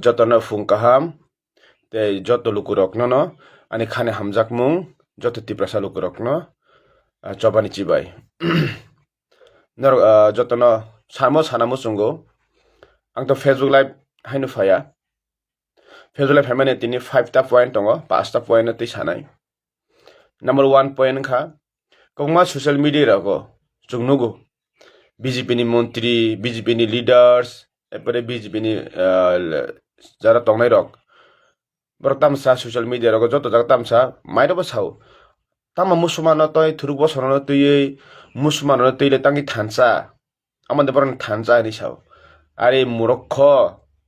jotono phung kaham te joto lukurokno no ani khane hamjak mung joto tiprasa lukurokno chobani chibai jotono sanamo chungo ang to Facebook live hainu phaya Facebook live haimane tini 5 ta point tongo 5 ta point ti sanai number 1 point kha kongma social media rago chungnugo BJP ni মন্ত্রী BJP ni leaders এরপরে BJP ni যারা তংনাই rock বড় তামসা social media rock যত জায়গা তামসা মাইরবো Sao তামা মুসলমান তই থুরুক বসরন তুই মুসলমান তুইলে তাঙ্গি থানসা আমাদের বরং থানসা নি সাও আরে মূর্খ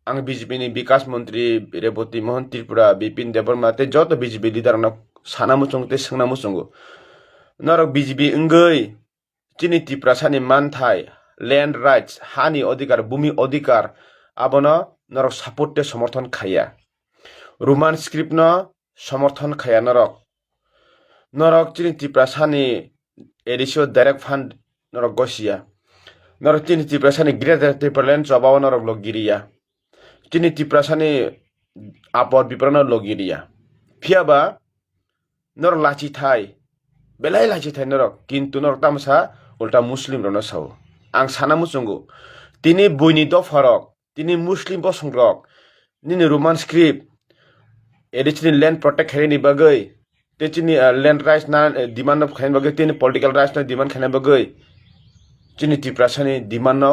আং BJP ni বিকাশ মন্ত্রী রেবতী মোহন ত্রিপুরা বিপিন দেববর্মা তে যত BJP লিডার সানামুচং তে সোংনামুচঙ্গো নরক BJP ইংগৈ চিনি ত্রিপ্রাসানি মানথাই ল্যান্ড রাইটস হানি অধিকার ভূমি অধিকার আবনো নরক সাপোর্টে সমর্থন খাইয়া রোমান স্ক্রিপ্ট ন সমর্থন খাইয়া নরক চিনি ত্রিপ্রাসানি এডিশিও ডাইরেক্ট ফান্ড নরক গসিয়া নরক চিনি ত্রিপ্রাসানি গ্রেটার ত্রিপুরাল্যান্ড চবাও নরক লগিরিয়া চিনি ত্রিপ্রাসানি আপদ বিপরণ লগিরিয়া ফিয়াবা নরক লাচি থাই বেলাই লাচি থাই নরক কিন্তু নরক তামসা উল্টা মুসলিম রনো সাও আং সানামুচঙ্গো তিনি বৈনিত ফরক তিনি মুসলিম বসংরক নিনি রোমান স্ক্রিপ্ট এডিচিনি ল্যান্ড প্রটেক্ট খাইনি বাগৈ তেচিনি ল্যান্ড রাইটস না ডিমান্ড খাইনি বাগৈ তিনি পলিটিক্যাল রাইটস না ডিমান্ড খাইনি বাগৈ চিনি ত্রিপ্রাসানি ডিমান্ড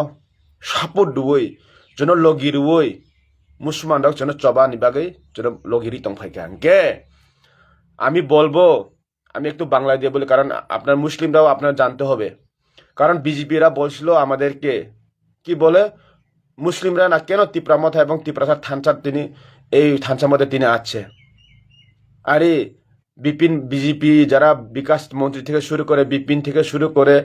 সাপোর্ট দুই জন লগিরুই মুসলমান দক জন চবা নি বাগৈ জন লগিরি তংফাইকা কে আমি বলবো আমি একটু বাংলা দিয়ে বলি কারণ আপনার মুসলিমরাও আপনার জানতে হবে কারণ বিজেপিরা বলছিল আমাদেরকে কি বলে মুসলিমরা না কেন ত্রিপ্রামথ এবং ত্রিপ্রাসাদ থানসার তিনি এই থানসার মধ্যে তিনি আছে আরে বিজেপি যারা বিকাশ মন্ত্রী থেকে শুরু করে বিপিন থেকে শুরু করে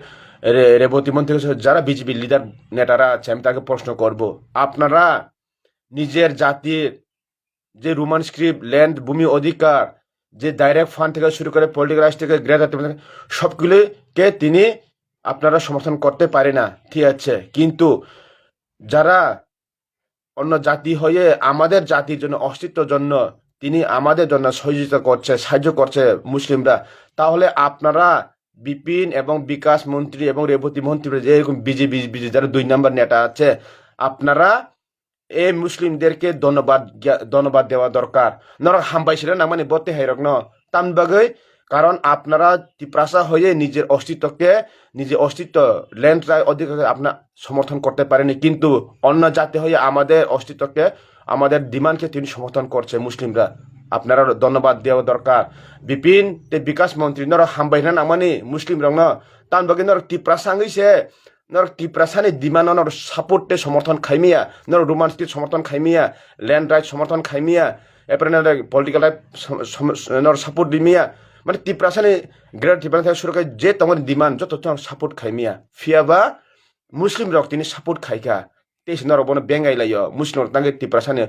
রেবতী মন্ত্রী থেকে যারা বিজেপি লিডার নেতারা আছে আমি তাকে প্রশ্ন করব আপনারা নিজের জাতির যে রোমান স্ক্রিপ্ট ল্যান্ড ভূমি অধিকার যে ডাইরেক্ট ফান্ড থেকে শুরু করে পলিটিক্যাল রাইটস থেকে গ্রেটার সবগুলিকে তিনি আপনারা সমর্থন করতে পারে না ঠিক আছে কিন্তু যারা অন্য জাতি হয়ে আমাদের জাতির জন্য অস্তিত্বের জন্য তিনি আমাদের জন্য সহযোগিতা করছে সাহায্য করছে মুসলিমরা তাহলে আপনারা বিপিন এবং বিকাশ মন্ত্রী এবং রেবতী মন্ত্রী যেরকম বিজেপি যারা 2 নম্বর নেতা আছে আপনারা এই মুসলিমদেরকে ধন্যবাদ দেওয়া দরকার নরক হামবাইছিলেন না মানে বতে হাইরক ন তানবাগৈ কারণ আপনারা ত্রিপ্রাসা হয়ে নিজের অস্তিত্ব ল্যান্ড রাইট অধিকার আপনার সমর্থন করতে পারেনি কিন্তু অন্য জাতি হয়ে আমাদের অস্তিত্বকে আমাদের ডিমান্ডকে তিনি সমর্থন করছে মুসলিমরা আপনারা ধন্যবাদ দেওয়া দরকার বিপিন তে বিকাশ মন্ত্রী নরক হামবাইনা না মানে মুসলিম রং ন তানবাগৈ নরক ত্রিপ্রাসা হইছে নরক ত্রিপ্রাসানি ডিমান্ড নর সাপোর্টে সমর্থন খাইমিয়া নর রোমান স্ক্রিপ্ট সমর্থন খাইমিয়া ল্যান্ড রাইট সমর্থন খাইমিয়া এরপরে পলিটিক্যাল রাইট নর সাপোর্ট দিমিয়া মানে ত্রিপ্রাসানি গ্রেটার ত্রিপুরা থেকে শুরু করে যে তোমার ডিমান্ড যত সাপোর্ট খাইমিয়া ফিয়াবা মুসলিম রক তিনি সাপোর্ট খাইকা তেইশ নর বন বেঙ্গাইলাইয় মুসলিম তাঙ্গে ত্রিপ্রাসানি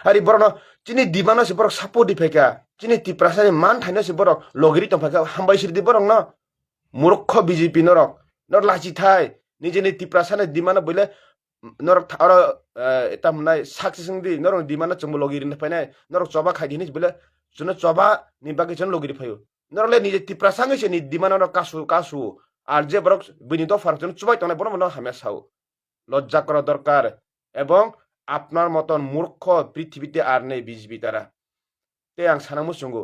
আরে বড় চিনি ডিমান্ড আছে বড় সাপোর্ট দি ফাইকা চিনি ত্রিপ্রাসানি মান থাইন আছে বড় লগিরি তং ফাইকা হামবাইছির দি বড় ন মূর্খ বিজেপি নরক নর লাচি থাই নিজেনি ত্রিপ্রাসানি ডিমান্ড বলে নরক আর এটা নাই সাকসেসং দি নরক ডিমান্ড চমব লগিরি ফাইনাই নরক চবা খাই দিনিস বলে জন চবা নিবাকে জন লগিরি ফাইও নরলে নিজে ত্রিপ্রাসাং হইছে নি ডিমান্ড কাসু আর যে বরক বিনীত ফারক জন চুবাই তনে বড় মনে হামে সাও লজ্জা করা দরকার এবং আপনার মতন মূর্খ পৃথিবীতে আর নেই বিজেপি তারা তে আং সানামুচঙ্গো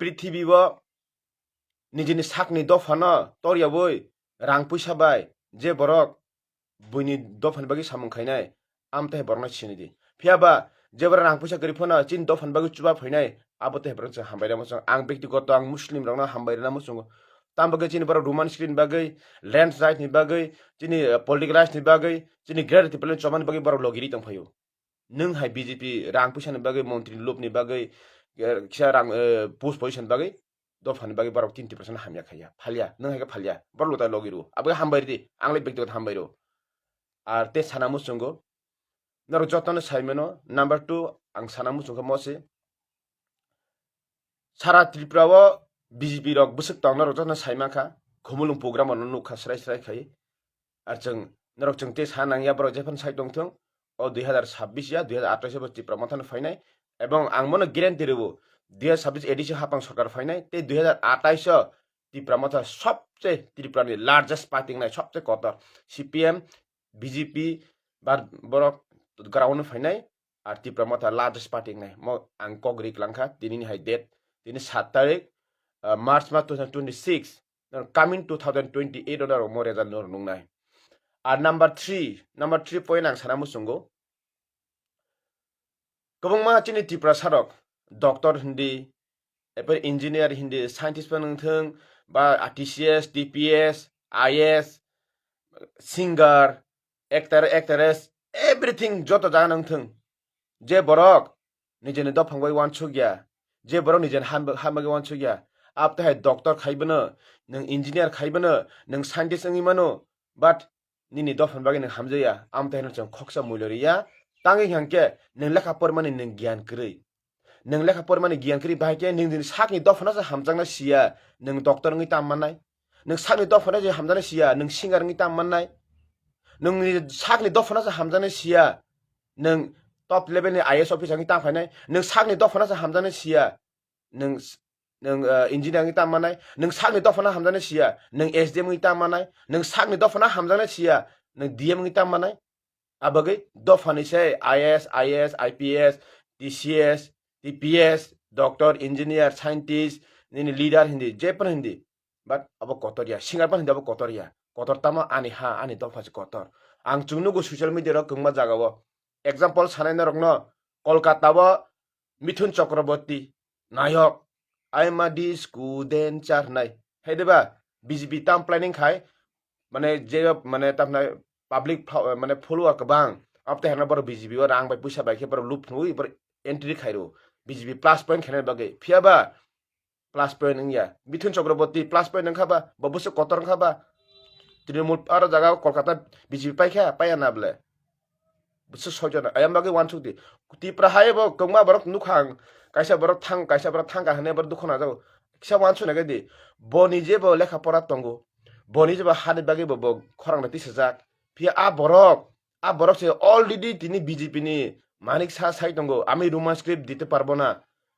পৃথিবী নিজেনি সাকনি দফান তরিয়া বই রাং পয়সা বাই যে বরক বইনি দফান বাকি সামুং খাইনাই আমতে বরনা চিনি ফিয়াবা যে বড় রাং পয়সা গরি ফোনা চিন দফান বাকি চুবা ফैनाय আবতে বরং হামবাইরা মচং আং ব্যক্তিগত আং মুসলিম রং হামবাইরা মচং তামবাগে চিনি বড় রোমান স্ক্রিন বাগৈ ল্যান্ড রাইট नि बागै चिनि पलिटिकल राइट्स नि बागै चिनि ग्रेटार टिपुरान चमान बागै बड़ लगिरि दंफायो नों हाय बीजेपी रां पैसा नि बागै मंत्री लोप नि बागै खिसा रां पोस्ट पोजिशन बागै दफानि बागै बड़ 30% हामिया खाया फालिया नों हायगा फालिया बड़ लता लगिरु आबो हामबाइरि आंलाय व्यक्तिगत हामबाइरो आर ते सानामुचंगो नर जतन साइमेनो नंबर 2 आं सानामुचंगो मसे सारा त्रिपुराव BJP rok busuk tong narok jana saimaka khumulung program anu nukha srai srai khai ar chung narok chung te sanang ya borok jepan sai tong thung o 2026 ya 2028 bo tipra mathano fainai ebong ang mono guarantee rebo 2026 edition hapang sarkar fainai te 2028 tipra matha सबसे त्रिपुरानि largest party नाय सबसे Qatar CPM BJP bar borok ground fainai ar tipra matha largest party नाय mo ang kogrik langkha tini hai date tini 7 tarik March 2026 coming 2028 onar mo result nor nungnai ar number 3 point ang sana musungo kobongma chini tipra sarok doctor hindi eper engineer hindi scientist panungthung ba TCS TPS IS singer actress everything joto janangthung je borok nijeni do phangbai wan chugya je borok nijen hambai wan chugya apta hai doctor khaibano nang engineer khaibano nang scientist ngi mano but nini do phanbagi nang hamjaya amta hen chang khoksa muiloriya tangi hangke nang lekha pormani nang gyan krei nang lekha pormani gyan krei bahke nang din sakni do phana sa hamjangna sia nang doctor ngi tam manai nang sakni do phana je hamjana sia nang singer ngi tam manai nang sakni do phana sa hamjana sia nang top level ni IS officer ngi tam khainai nang sakni do phana sa hamjana sia nang engineer ngi tam manai nang sakni do phana hamjana sia nang SDM ngi tam manai nang sakni do phana hamjana sia nang DM ngi tam manai abagai do phani se IS IPS TCS TPS doctor engineer scientist nini leader hindi jepan hindi but abo kotoria singer pan hindi abo kotoria kotor tama ani ha ani do phasi kotor ang chungnugo social media ro kungma jagawo example sanai na rokno kolkata bo mithun chakraborty nayok aima di skuden charnai hedeba BJP tam planning khai mane je mane tamna public mane follower kabang apte hana bor BJP o rang bai puisa bai ke bor loop nui bor entry khairo BJP plus point khane bagai fiaba plus point ngia mithun chakraborty plus point nangkhaba babuse kotor nangkhaba trinamul aro jaga kolkata BJP paikha paya na ble busu sojon ayam bagai wan chukdi tipra haye bo kongma borok nukhang kaisa borok thang ka hane bor dukhona jago kisa wan chuna gadi boni je bo lekha pora tongo boni je bo hane bagai bo khorang nati sajak pia a borok se already tini BJP ni manik sa sai tongo ami roman script dite parbo na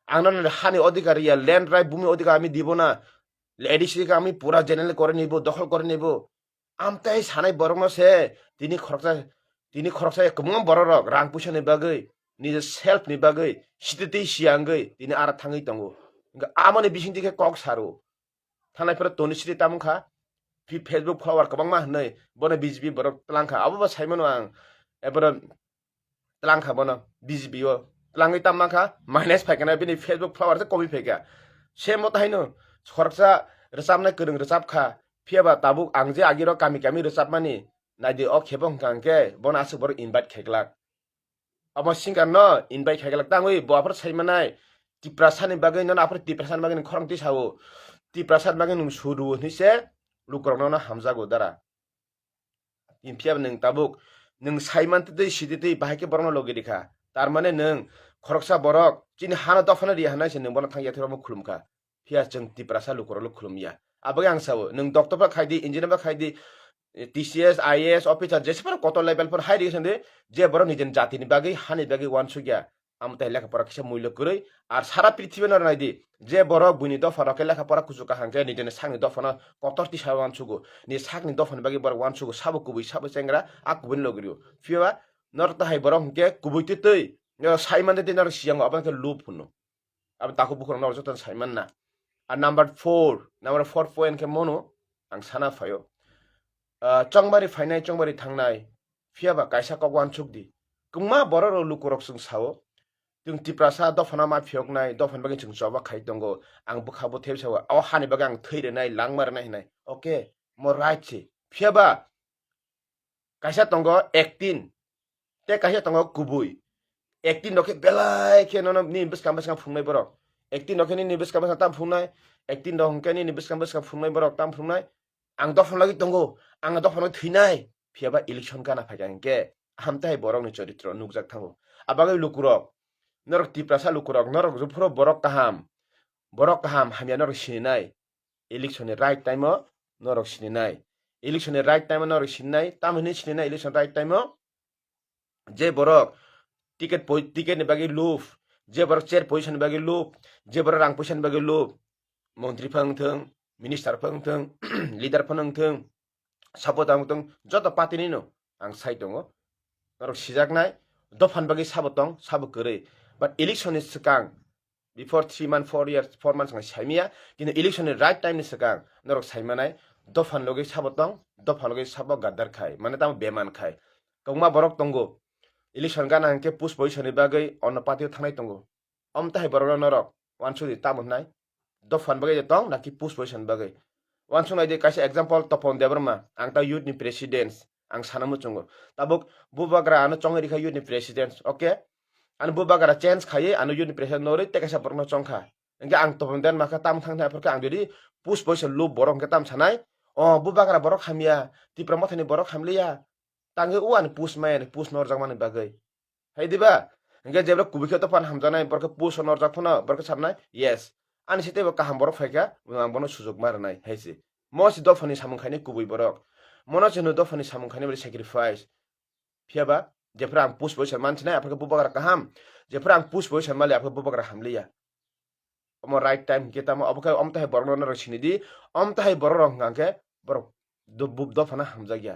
angna hani Adhikari land right ভূমি অধিকার আমি দিব না এডিসিকে আমি পুরা general করে নিব দখল করে নিব আমতাই সানাই বরং সে তিনি খরচা কমম বড়রক রাং পুছানি বাগৈ নিজ সেলফ नि बागै सिटिति सियांगै तिनि आरा थाङै दंगो आमाने बिसिंतिके कक सारो थानायफोर तनिसिरि तामुखा फेसबुक फलोवर कबांमा हनै बने BJP बरक तलांखा अबबा साइमनो आं एबर तलांखा बनो BJP ओ तलाङै तामनाखा माइनास फाइकना बिनि फेसबुक फलोवर से कपि फेका से मताइनो खरचा रसाबनाय गोरों रसाबखा फियाबा ताबुक आंजे आगिरो कामि रसाबमानि नायदि अ खेबं कांके बन आसु बर इनभाइट खेगलाक अब सिंगार न इनभाइट खेगलाक तांगै बआफोर साइमानाय तिप्रासानि बागै न आफोर तिप्रासान बागै खरंति सावो तिप्रासान बागै नु सुरु निसे लुकरंना हामजागो दारा इनफियाब नों ताबुक नों साइमानते सिदिते बाहायके बरन लगेदिखा तारमाने नों खरकसा बरक चिनि हाना दफना रि हानाय नों बन थांया थेरम खुलुमखा फिया जों तिप्रासा लुकरल खुलुमिया आबगै आं सावो नों डॉक्टर खायदि इंजिनियर खायदि TCS IAS officer जेसेबां कत लेभेल पर हाइ एडुकेशन दे जे बर निजन जातिनि बागै हानि बागै वान सुगिया आमताय लेखा परा किसा मूल्य करै आर सारा पृथ्वी न नायदि जे बर बुनि दफा रके लेखा परा कुजुका हांगे निजन सांनि दफना कतरति सा वान सुगु नि साकनि दफनि बागै बर वान सुगु साबो कुबै साबो सेंग्रा आ कुबुन लगरियो फिवा नरता हाइ बर हंके कुबैति तै साइमान दे नर सियां अब लुप हुनु अब ताको बुखर नर जतन साइमान ना आ नंबर 4 point के मोनो आं साना फायो चंगबारि फाइनाय चंगबारि थांनाय फियाबा कायसा कगवान सुगदि कुमा बरर लुकुरक जों सावो जों तिप्रासा दफना मा फियकनाय दफन बागै जों जबा खाइ दंगो आं बुखाबो थेब सावो अ हानि बागै आं थैरेनाय लांमारनाय होनाय ओके मो राइट से फियाबा कायसा दंगो 18 ते कायसा दंगो कुबुय 18 नखे बेलाय के नन नि बिस्काम फुंनाय बरक 18 नखे नि बिस्काम ताम फुंनाय 18 दंके नि बिस्काम फुंनाय बरक ताम फुंनाय आं दफन लागि दंगो आं दफन थैनाय फियाबा इलेक्शन काना फायगांके हामताय बरकनि चरित्र नुकजाक थांगो आबागै लुकुरक नरक तिप्रासा लुकुरक नरक जुफुरो बरक काहाम हामिया नरक सिनाय इलेक्शन राइट टाइम नरक सिनाय इलेक्शन राइट टाइम नरक सिनाय तामनि सिनाय election right time je borok ticket ni bagi loop je borok chair position bagi loop je borok rang position bagi loop মন্ত্রী ফংথং মিনিস্টার ফংথং লিডার ফংথং সাপোর্ট আমথং যত পার্টিনি নো আং সাই দङ নরক সিজাকনাই দফান বাকি সাবো দं সাবো গरै বাট ইলেকশন नि सिगां before 3 months 4 months ngai saimia কিন্তু election नि right time ni sigang নরক সাইমানাই দফান লগে সাবো দं দফান লগে সাবো গাদ্দার খাই মানে তাম বেমান খাই কংমা বরক দंगो ইলেকশন গানা আংকে পুশ পজিশন नि বাগै অন্য পার্টিও থানাই দंगो অমতাই বরক নরক ওয়ানসুদি তামনাই dofan bagai tong naki push position bagai wan sungai de kaisa example topon debrma ang ta youth ni president ang sanamu chungo tabuk bubagra anu chongri kha youth ni president okay anu bubagra change khaye anu youth ni president nori te kaisa porno chongkha engke ang topon den maka tam thang na porka ang diri push position lu borok ke tam sanai o bubagra borok hamia ti promothani borok hamliya tangi uan push man push nor jangmani bagai hai diba engke jebla kubikhe topan hamjanai borka push nor jakphona borka sabnai yes ani sete kaham borok faika ang bono sujog marnai haisi mosi dofani samungkhani kubui borok mono chenu dofani samungkhani bari sacrifice phiaba jefra ang push position manchina apaka bubagra kaham jefra ang push position mali apaka bubagra hamliya omo right time kita mo apaka omtai borno na rachini omtai borok ngangke borok dofana hamjagya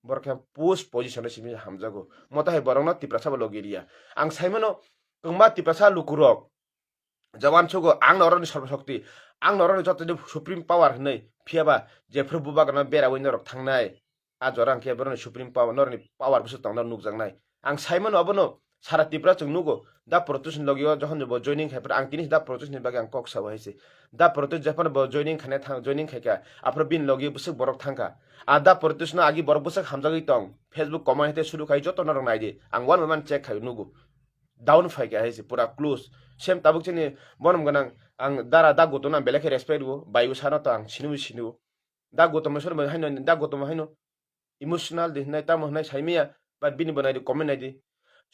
borok push position simi hamjago motai borok na tiprasa logiria ang saimono kongma tiprasa lukurok जवान छुगो आं नरनि सर्वशक्ति आं नरनि जतनि supreme power नै फियाबा जेफ्र बुबागना बेरा वइन रक थांनाय आजरां के बरनि supreme power नरनि power बुस तंना नुकजांनाय आं साइमन अबनो सारा तिप्रा जों नुगो दा प्रोटेस्ट लगियो जहन जब जॉइनिंग खायपर आं तिनि दा प्रोटेस्ट नि बागे आं कक साबा हैसे दा प्रोटेस्ट जफन ब जॉइनिंग खाने थां जॉइनिंग खायका आफ्रो बिन लगियो बुस बरक थांका आ दा प्रोटेस्ट ना आगि बरक बुस हामजागै तंग फेसबुक कमेन्ट हेते सुरु खाइ जत नरं नायदि आं वन मान चेक खाइ नुगो डाउन फाइका हैसे पूरा close same tabuk chini bonum ganang ang dara da gotona beleke respect go bayu sana to ang sinu da gotoma sor ma haino da gotoma haino emotional de nai tamhnai saimia ba bini banai de comment nai de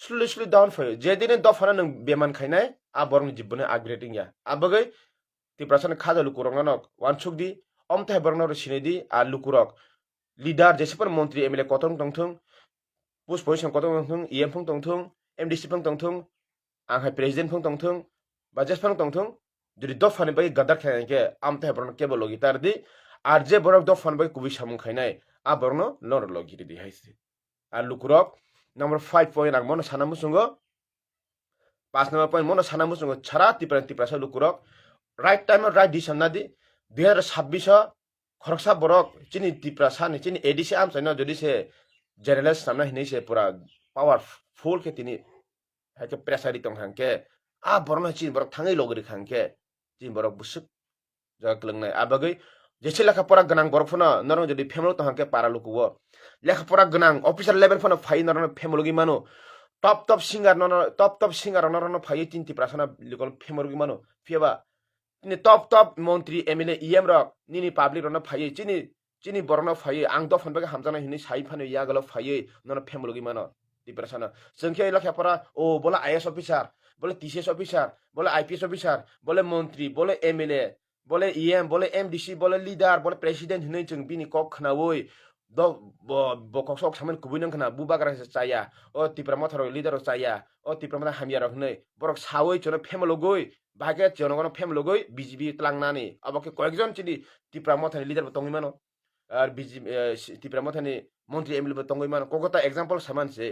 slowly down for je dine do fana nang beman khainai a borong jibone upgrading ya abagai ti prasan khaja lukurong nok wan chukdi omthai borong ro sinedi a lukurok leader jesipar মন্ত্রী MLA কতং tongthung push position কতং tongthung em phung tongthung mdc phung tongthung आंहाय president फंग तंगथुं बाजेस फंग तंगथुं जुदि दफानि बाय गदार खायके आमथाय बरन केबल लगी तारदि आर जे बरक दफानि बाय कुबि सामुं खायनाय आ बरन लर लगिरि दि हायसि आ लुकुरक नंबर 5 पॉइंट आं मन साना मुसुंगो 5 नंबर पॉइंट मन साना मुसुंगो छारा तिप्रा लुकुरक राइट टाइम राइट डिसिजन नादि 2026 खरकसा बरक चिनि तिप्रा सानि चिनि एडिसि आम छैन जुदि से जनरलाइज सामना हिनै से पूरा पावरफुल के तिनि हाके प्रेसारि तंग हांके आ बरना चिन बरक थांगै लगरि खांके चिन बरक बुसुक जगलंनाय आबागै जेसे लेखा परा गनां बरफना नरं जदि फेमलो तंहाके पारा लुकुवो लेखा परा गनां ऑफिसर लेवल फना फाइ नरं फेमलोगि मानो टप सिंगर नरं फाइ चिन्ति प्रासना लिगल फेमलोगि मानो फियाबा नि टप मन्त्री एमएलए ईएम र निनि पब्लिक रन फाइ चिनि बरना फाइ आं दफन बगे हामजाना हिनि साइ फानो यागल फाइ नरं फेमलोगि मानो डिप्रेशन संख्या लेखा परा ओ बोला आईएएस ऑफिसर बोले टीसीएस ऑफिसर बोले आईपीएस ऑफिसर बोले मंत्री बोले एमएलए बोले ईएम बोले एमडीसी बोले लीडर बोले प्रेसिडेंट हिनै जों बिनि कक खनावै द बकक sok सामन कुबुनन खना बुबाग्रा चाया ओ तिप्रा मथर लीडर चाया ओ तिप्रा मथा हामिया रखनै बरक सावै चनो फेमलोगै भागे जनगण फेमलोगै बीजेपी तलांनानै अबके कयेकजन चिनि तिप्रा मथनि लीडर तंगै मानो आर बीजेपी तिप्रा मथनि मंत्री एमएलए तंगै मानो कोकता एग्जांपल सामानसे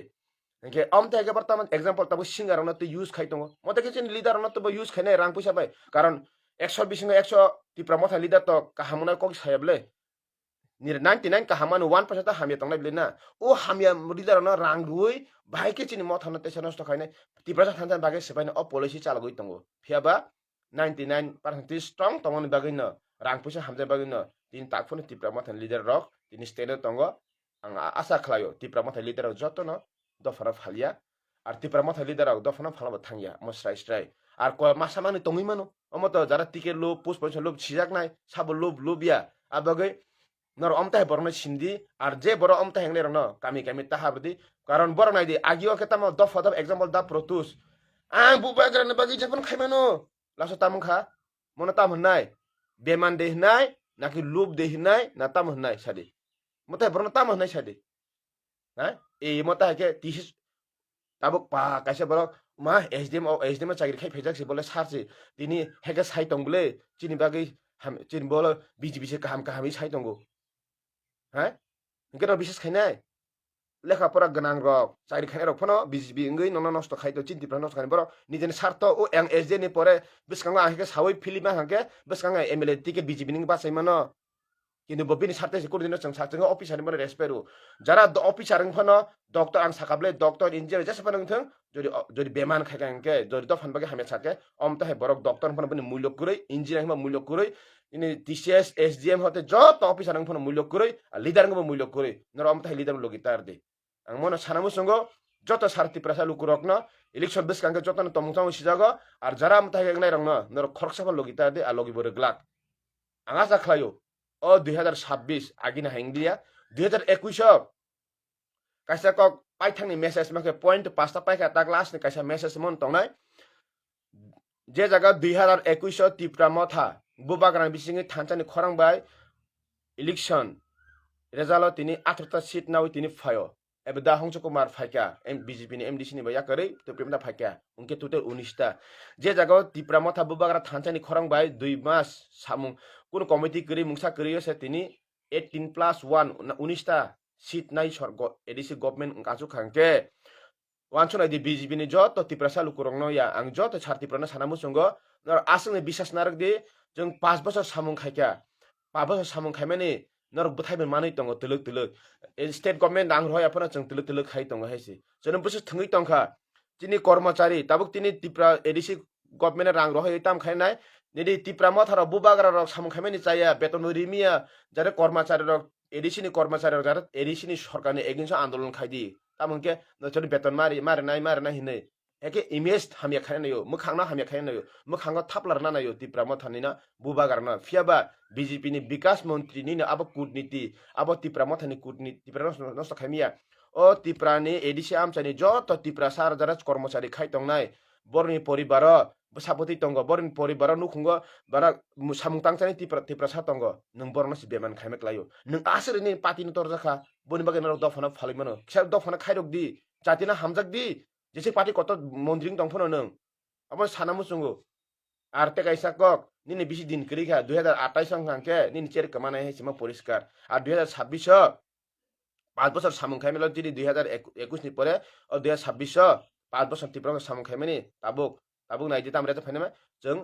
के अमते के बर्तमान एग्जांपल तब सिंगर न त यूज खाइ दङ मते के चिन लिडर न त यूज खाइने रां पैसा बाय कारण 120 100 तिप्रा मथा लिडर त काहामुना कक सायबले नि 99 काहामानु 1% त हामिया तंगनाय ब्लेना ओ हामिया लिडर न रां रुइ भाइ के चिन मथा न तेस नष्ट खाइने तिप्रा थानथान बागे सेबाइन अ पॉलिसी चाल गइ दङ फियाबा 99% स्ट्रंग तंगनि बागे न रां पैसा हामजा बागे न दिन ताकफोन तिप्रा मथा लिडर रक दिन स्टेनो तंग आं आशा खालायो तिप्रा मथा लिडर जतो न दफरा फालिया आर तिप्रा मथा लिडर दफना फालाबा थांगिया म स्ट्राइ आर को मासा माने तंगै मानो अम त जरा टिकेट लो पुस पैसा लो सिजाकनाय साबो लोबिया आबगै नर अमता बरन सिन्दी आर जे बर अमता हेंगले रन कामी ताहाबदि कारण बर नाइदि आगियो के तम दफ एग्जांपल दा प्रोटुस आ बुबा ग्रन बागि जपन खाइमानो लासो तामं खा मन ताम हनाय बेमान दे हनाय नाकि लोब दे हनाय ना ताम हनाय सादि मते बरन ताम हनाय सादि हा ए मता के tabuk pa kaisa borok ma SDM chakri khai phejak si bole sarchi tini heka sai tong bole chini bagi chini bolo BJP se kaham sai tongo ha ingkeno bises khainai lekha pora ganang rok chakri khainai rok phono BJP ngui nono nosto khai to chinti pra nosto khainai borok nijeni sarto o yang SDM ni pore biskango ahike sawai filima hangke biskango MLA ticket BJP ning basai mano কিন্তু বপিনি সাথে কোনদিন जों साथजों अफिसारनि मरे रेसपेरु যারা अफिसारनि फनो doctor आं साकाबले doctor engineer जेसे फनो थों যদি बेमान खायगांके যদি तो फनबागे हामे साके अमता है बरक डॉक्टर फनो पनि मूल्य कुरै इंजिनियर फनो मूल्य कुरै इनि TCS SDM होते जत अफिसारनि फनो मूल्य कुरै लिडारनि मूल्य कुरै नर अमता है लिडार लोगितार दे आं मनो सानामु संगो जत सारति प्रसा लुकुरकन इलेक्शन बेसकांके जतन तमथाव सिजागो आर जरा अमता है गनाय रंग नर खरकसाफा लोगितार दे आ लोगि बोरे ग्लाक आंगा जाख्लायो o 2026 agina hengdia 2021 kaisa kok paithangni message make point pasta paika ta class ni kaisa message mon tongnai je jaga 2021 tipra motha bubagran bisingi thanchani khorang bai election result tini 18 seat nawi tini phayo ebda hongcho kumar phaika BJP ni MDC ni baya kare to primda phaika unke total 19 ta je jaga tipra motha bubagra thanchani khorang bai 2 mas samung কোন committee করি মুংসা করিও সে তিনি 18+1 19টা seat নাই সরগ ADC government কাজু খাংকে ওয়ানসনা দি BJP नि जत तिप्रासा लुकुरंग या आं जत सारतिप्रना सानामु संग नर आसंनि बिसास नारक दि जों 5 बोसोर सामुं खायका 5 बोसोर सामुं खायमानि नर बुथाइबो मानै दङ तुलुक तुलुक स्टेट गभर्नमेंट आं रया फना जों तुलुक तुलुक खाय दङ हायसि जों बोसोर थङै दंखा तिनि कर्मचारी ताबुक तिनि तिप्रा एडिसि गभर्नमेंट रां रय ताम खायनाय निदि तिप्रा मथार बुबाग्रा रक सामुं खायमानि चाया बेतन रिमिया जारे कर्मचारी रक एडिसिनि कर्मचारी रक जारे एडिसिनि सरकारनि एगेन्स्ट आन्दोलन खायदि तामंके नचरि बेतन मारि नाय हिनै एके इमेज हामिया खायनायो मोखांना हामिया खायनायो मोखांगा थापलारना नायो तिप्रा मथानिना बुबागारना फियाबा BJP नि विकास मन्त्री नि अब कूटनीति अब तिप्रा मथानि कूटनीति तिप्रा नस्त खायमिया ओ तिप्रानि एडिसि आमचानि जत तिप्रा सार जारा कर्मचारी खायतंनाय बरनि परिबार सापति तंग बरनि परिबार नुखुंग बारा सामुं तांचानि तिप्रा सा तंग नों बरनसि बेमान खायमेक्लायो नों आसरिनि पार्टीनि तरजाखा बनि बागे नर दफना फालिमनो खिसा दफना खायरक दि जातिना हामजाक दि जेसे पार्टी कत मन्त्रिं दंफनो नों अब सानामु संगो आरते काइसा कक निनि बिसि दिन करिखा 2028 संखांके निनि चेर कमानाय हेसिमा परिष्कार आ 2026 5 বছর সাमुं खायमेलो दिनि 2021 नि परे 2026 5 বছর तिप्रा सामुं खायमानि ताबुक नायदि तामरे फायनाय जों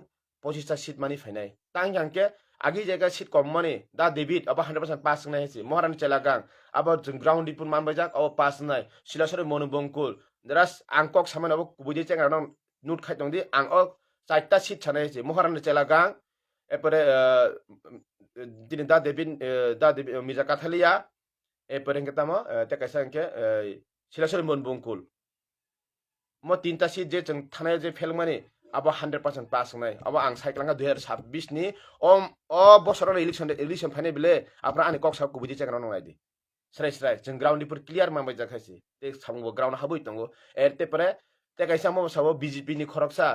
25टा सीट मानि फायनाय तांगांके आगि जायगा सीट कम माने दा डेभिड अब 100% पास नाय हेसि महारानी चेलागां अब जों ग्राउन्ड दिपुन मानबायजाक अब पास नाय सिलासरे मनबंकुल दरास आंकक सामान अब कुबुदि चेंगा नुट खायतंदि आं अ 4टा सीट छानाय हेसि महारानी चेलागां एपरे दिनि दा डेभिड मिजा काथालिया एपरे हेंगतामा तेकायसा हेंके सिलासरे मनबंकुल म 3टा सीट जे जों थानाय जे फेलमानि अब 100% पास नाय अब आं साइक्लांगा 2026 नि अ बोसोराव इलेक्शन फायनाय बिले आपरा आनि कक्सा कुबुदि चेंगा नंगायदि स्राय जों ग्राउन्ड दिपुर क्लियर माबाय जाखायसि ते सामुंगो ग्राउन्ड हाबै दंगो एरते परे ते कायसा म साबो BJP नि खरकसा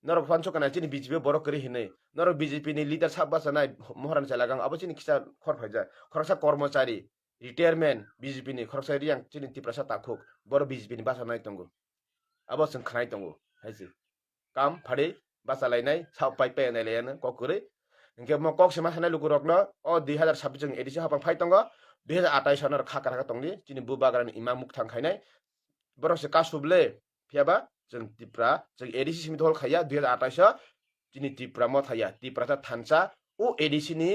नर फानसो kana चिनि BJP बर करि हिनै नर BJP नि लिडार साबा सनाय महारानी चलागां अब चिनि खिसा खरफायजा खरकसा कर्मचारी रिटायरमेन्ट BJP नि खरकसा रियां चिनि तिप्रासा ताखुक बर BJP नि बासा नाय दंगो अब जों खानाय दंगो हायसि काम फाडे बासा लायनाय साव पाइपे नायलायानो ककुरै इंके म कक्सेमा थानाय लुकुरकनो अ 2026 जों एडिसि हाबां फाय दंगो 2028 सनर खाका तंगनि चिनि बुबाग्रानि इमा मुख थांखायनाय बरसे कासुबले फियाबा जों तिप्रा जों एडिसि सिम दल खाया 2028 चिनि तिप्रा म थाया तिप्रा था थानसा ओ एडिसि नि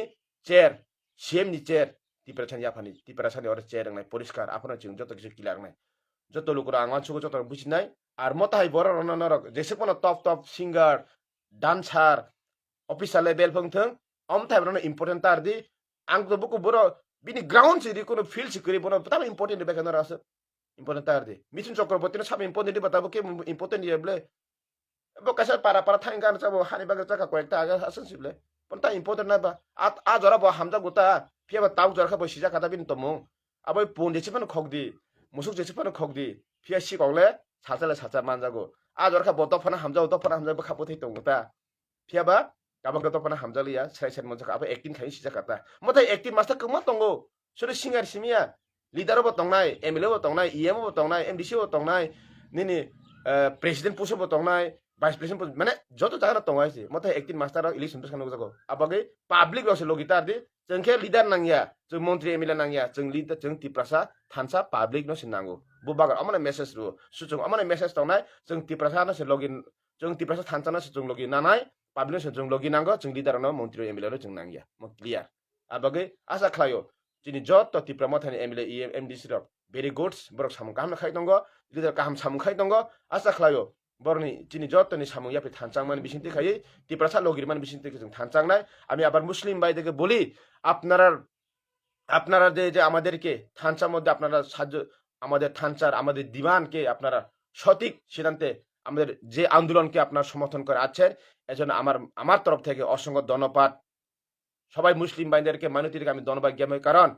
चेयर CM नि चेयर तिप्रा छन याफानि तिप्रा छनि और चेयर नाय परिष्कार आपन जों जत किस किलार नाय जत लुकुरा आंगा छुगो जत बुझिनाय आर मताय बर नरक जेसेपन टप सिंगार डान्सार अफिसार लेभेल फंथों अमथाय बरन इम्पोर्टेन्ट तारदि आं तो बुको बर बिनि ग्राउन्ड सिरि कोनो फिल्ड सिकरि बन पता इम्पोर्टेन्ट बेका नरास इम्पोर्टेन्ट तारदि मिथुन चक्रवर्ती सब इम्पोर्टेन्ट बताबो के इम्पोर्टेन्ट येबले बो कसा पारा थाइन गान सब हानि बागे जका कोइटा आगा हसन सिबले पण ता इम्पोर्टेन्ट ना बा आ जरा बो हमजा गुता फियाबा ताउ जरखा बो सिजा काता बिन तमु अब पोन जेसेपन खगदि मुसुक जेसेपन खगदि फिया सिगले साचा मानजागो आ जरखा बो दफना हमजा बखाबो थै तंगुता फियाबा गाबा गतफना हमजालिया साइड मजका अब एक्टिंग खाइ सिजा काता मथाय एक्टिंग मास्टर कमा तंगो सोरे सिंगार सिमिया लिडार बो तंगनाय MLA बो तंगनाय EM बो तंगनाय MDC बो तंगनाय nini president puso bo tongnai vice president মানে যত জায়গা tongaisi mothe ektin master election pes kanu jago abage public ose logitar di jengke leader nangya jeng montri emila nangya jeng leader jeng tiprasa thansa public no sinango bu bagar amane message ru suchung amane message tongnai jeng tiprasa no se login jeng tiprasa thansa no se jeng login nanai public no se jeng login nango jeng leader no montri emila no jeng nangya mo clear abage asa khlayo jini jot tipra mothani emila mdc rok very good borok samung kaham khai tongo leader kaham samung khai tongo asa khlayo borni jini jot ni samung yapi thanchang man bisinti khai tiprasa logir man bisinti jeng thanchang nai আমি আবার মুসলিম ভাইদেরকে বলি আপনারা আপনারা যে আমাদেরকে থানচার মধ্যে আপনারা সাহায্য আমাদের থানচার আমাদের দিওয়ানকে আপনারা সঠিক সিদ্ধান্তে আমাদের যে আন্দোলনকে আপনারা সমর্থন করে আছেন এজন্য আমার তরফ থেকে অসংখ্য ধন্যবাদ সবাই মুসলিম ভাইদেরকে মাইনরিটিকে আমি ধন্যবাদ জ্ঞাপন কারণ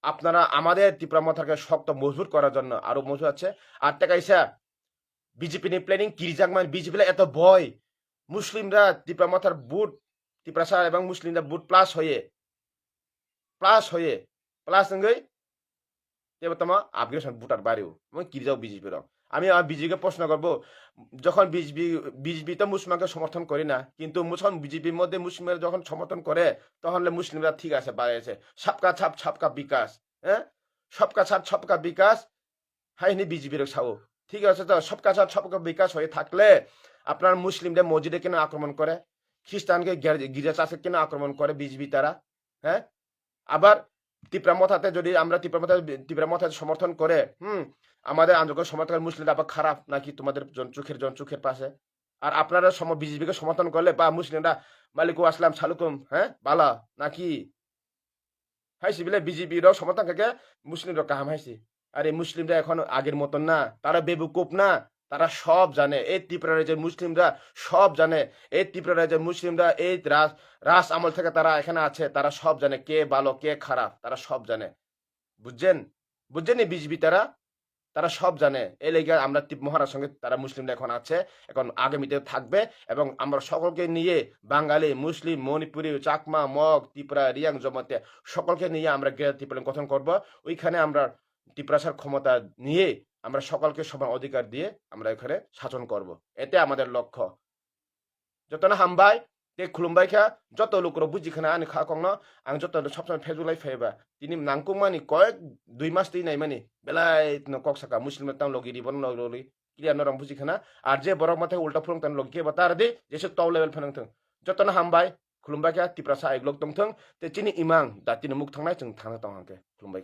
আপনারা আমাদের ত্রিপুরা মাথাকে শক্ত মজবুত করার জন্য আরো মজবুত আছে আর টাকাইসা বিজেপি নি প্ল্যানিং কিরিজাংমান বিজেপি এত ভয় মুসলিমরা ত্রিপুরা মাথার বুট ত্রিপুরা এবং মুসলিমরা বুট প্লাস হয়ে প্লাস নঙ্গই তেমন আপগ্রেশন বুটার বাড়িও মই কিরিজাও বিজেপি রং আমি বিজেপিকে প্রশ্ন করবো যখন বিজেপি তো মুসলমানকে সমর্থন করি না কিন্তু বিজেপির মধ্যে মুসলিমরা যখন সমর্থন করে তখন মুসলিমরা ঠিক আছে বাড়িয়েছে সবকা ছাপ সবকা বিকাশ হ্যাঁ সবকা ছাপ সবকা বিকাশ হাইনি বিজেপির ছাও ঠিক আছে তো সবকা ছাপ সবকা বিকাশ হয়ে থাকলে আপনার মুসলিমদের মসজিদে কেন আক্রমণ করে খ্রিস্টানকে গির্জা চাষে কেন আক্রমণ করে বিজেপি তারা হ্যাঁ আবার ত্রিপুরা মাথাতে যদি আমরা ত্রিপুরা মাথাতে সমর্থন করে আমাদের আন্দোলন সমর্থন মুসলিমরা আবার খারাপ নাকি তোমাদের চোখের পাশে আর আপনারা বিজেপিকে সমর্থন করলে বা মুসলিমরা মালিকু আসলাম সালুকুম হ্যাঁ বালা নাকি হাইছি বলে বিজেপিরও সমর্থন থেকে মুসলিমরা কাহাম হাইছি আর এই মুসলিমরা এখন আগের মতন না তারা বেবুকুপ না তারা সব জানে এই ত্রিপুরা রাজ্যের মুসলিমরা সব জানে এই ত্রিপুরা রাজ্যের মুসলিমরা এই রাস আমল থেকে তারা এখানে আছে তারা সব জানে কে ভালো কে খারাপ তারা সব জানে বুঝছেন এই বিজেপি তারা সব জানে এই লেগে আমরা মহারার সঙ্গে তারা মুসলিমরা এখন আছে এখন আগামীতে থাকবে এবং আমরা সকলকে নিয়ে বাঙালি মুসলিম মণিপুরি চাকমা মগ ত্রিপুরা রিয়াং জমাতে সকলকে নিয়ে আমরা ত্রিপুরা গঠন করব ওইখানে আমরা ত্রিপুরাসার ক্ষমতা নিয়ে আমরা সকলকে সমান অধিকার দিয়ে আমরা এখানে শাসন করব এতে আমাদের লক্ষ্য যত না হামবাই তে খুলুমবাই খা যত লোক বুঝিখানা আনি খা কং আং যত সবসময় ফেজুলাই ফাইবা তিনি নাংকুমানি কয়েক 2 মাস তিন নাই মানি বেলাই কক সাকা মুসলিম তাং লগি বন লগি ক্লিয়ার নরম বুঝিখানা আর যে বড় মাথায় উল্টা ফুরং তান লগি বা তার দে যেসে টপ লেভেল ফেনং যত না হামবাই খুলুমবাই খা ত্রিপুরা সাইক লক তং তে চিনি ইমাং দা তিনি মুখ থাংনাই जों थांना दं आंके खुलुमबाय